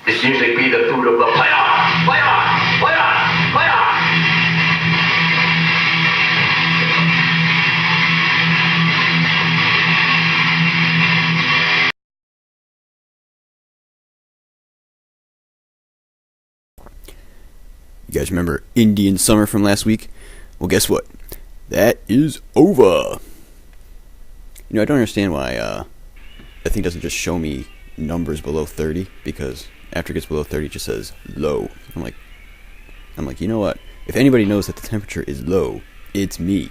This usually be the food of the player. You guys remember Indian Summer from last week? Well, guess what? That is over. I don't understand why that thing doesn't just show me numbers below 30, because after it gets below 30, it just says low. I'm like, you know what? If anybody knows that the temperature is low, it's me.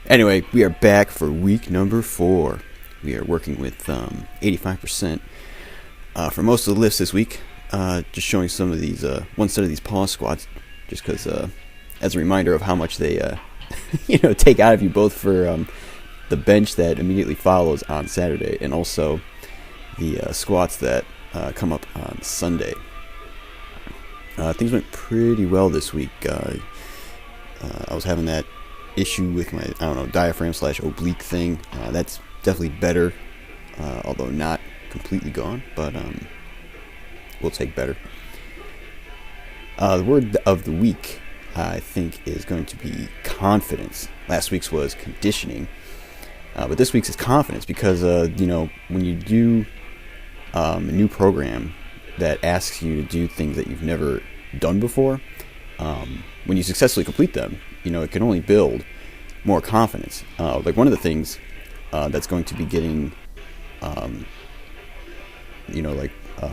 Anyway, we are back for week number 4. We are working with 85% for most of the lifts this week. Just showing some of these, one set of these pause squats, just because, as a reminder of how much they, take out of you, both for the bench that immediately follows on Saturday, and also the squats that come up on Sunday. Things went pretty well this week. I was having that issue with my, diaphragm / oblique thing. That's definitely better, although not completely gone, but we'll take better. The word of the week, I think, is going to be confidence. Last week's was conditioning, but this week's is confidence, because when you do a new program that asks you to do things that you've never done before, when you successfully complete them, it can only build more confidence. Like one of the things that's going to be getting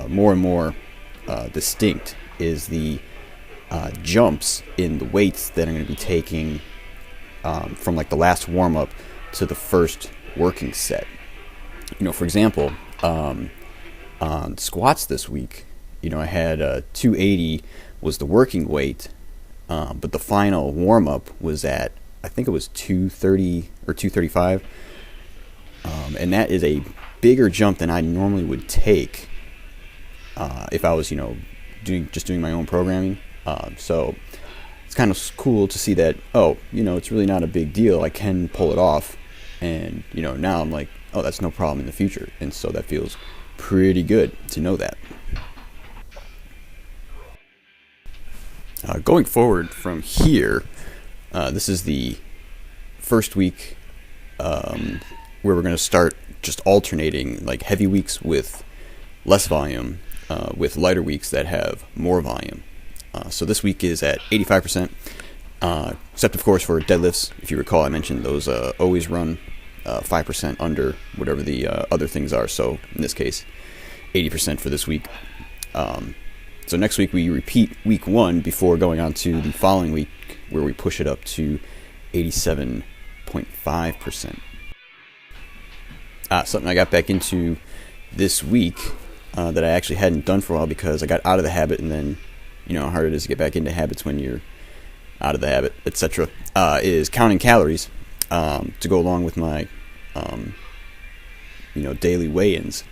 more and more distinct is the jumps in the weights that I'm going to be taking from like the last warm-up to the first working set. For example, on squats this week, I had 280 was the working weight, but the final warm-up was at, I think it was 230 or 235, and that is a bigger jump than I normally would take if I was, doing my own programming. So it's kind of cool to see that, it's really not a big deal. I can pull it off. And, now I'm like, oh, that's no problem in the future. And so that feels pretty good to know that. Going forward from here, this is the first week where we're going to start just alternating like heavy weeks with less volume, with lighter weeks that have more volume. So this week is at 85%, except of course for deadlifts. If you recall, I mentioned those always run 5% under whatever the other things are. So in this case, 80% for this week. So next week we repeat week 1 before going on to the following week, where we push it up to 87.5%. Something I got back into this week that I actually hadn't done for a while because I got out of the habit, and then how hard it is to get back into habits when you're out of the habit, etc. Is counting calories to go along with my daily weigh-ins.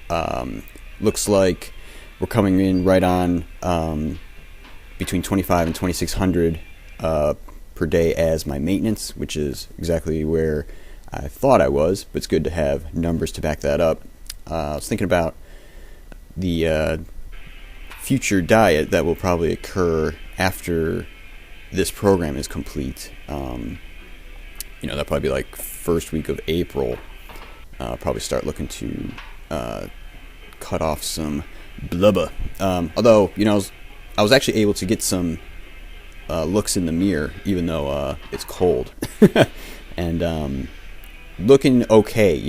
Looks like we're coming in right on between 25 and 2600 per day as my maintenance, which is exactly where I thought I was, but it's good to have numbers to back that up. I was thinking about the future diet that will probably occur after this program is complete. That'll probably be like first week of April. I'll probably start looking to cut off some blubber. Although, I was actually able to get some looks in the mirror, even though it's cold. And looking okay,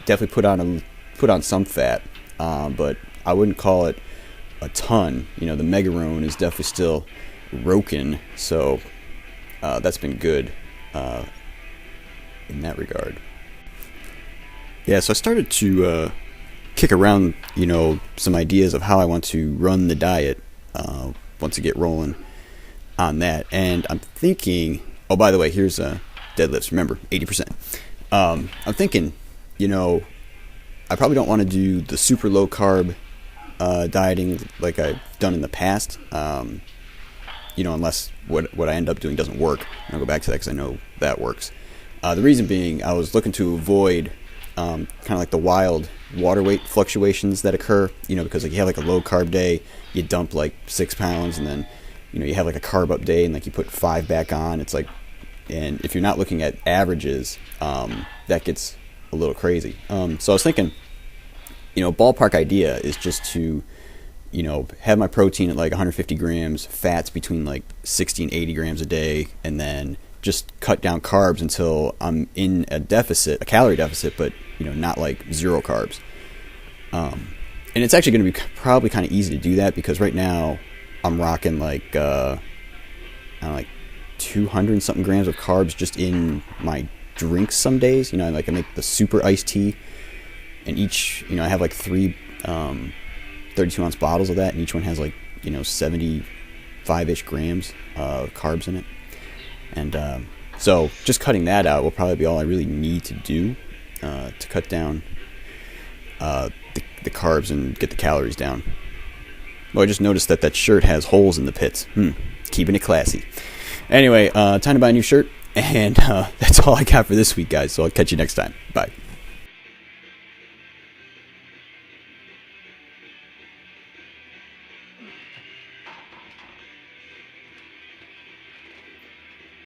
definitely put on some fat, but I wouldn't call it a ton. The Megarone is definitely still roken, so that's been good in that regard. Yeah, so I started to kick around, some ideas of how I want to run the diet once I get rolling on that. And I'm thinking, oh, by the way, here's deadlifts. Remember, 80%. I'm thinking, I probably don't want to do the super low carb dieting like I've done in the past, unless what I end up doing doesn't work. And I'll go back to that because I know that works. The reason being, I was looking to avoid kind of like the wild water weight fluctuations that occur, because like you have like a low carb day, you dump like 6 pounds, and then, you have like a carb up day and like you put 5 back on. It's like, and if you're not looking at averages, that gets a little crazy. So I was thinking, ballpark idea is just to, have my protein at like 150 grams, fats between like 60 and 80 grams a day, and then just cut down carbs until I'm in a calorie deficit, but, not like zero carbs. And it's actually going to be probably kind of easy to do that because right now I'm rocking like, like 200 something grams of carbs just in my drinks some days. I make the super iced tea, and each, I have like 3 32-ounce bottles of that, and each one has like 75-ish grams of carbs in it. And so just cutting that out will probably be all I really need to do to cut down the carbs and get the calories down. Well, I just noticed that shirt has holes in the pits. Keeping it classy. Anyway, time to buy a new shirt, and that's all I got for this week, guys. So I'll catch you next time. Bye.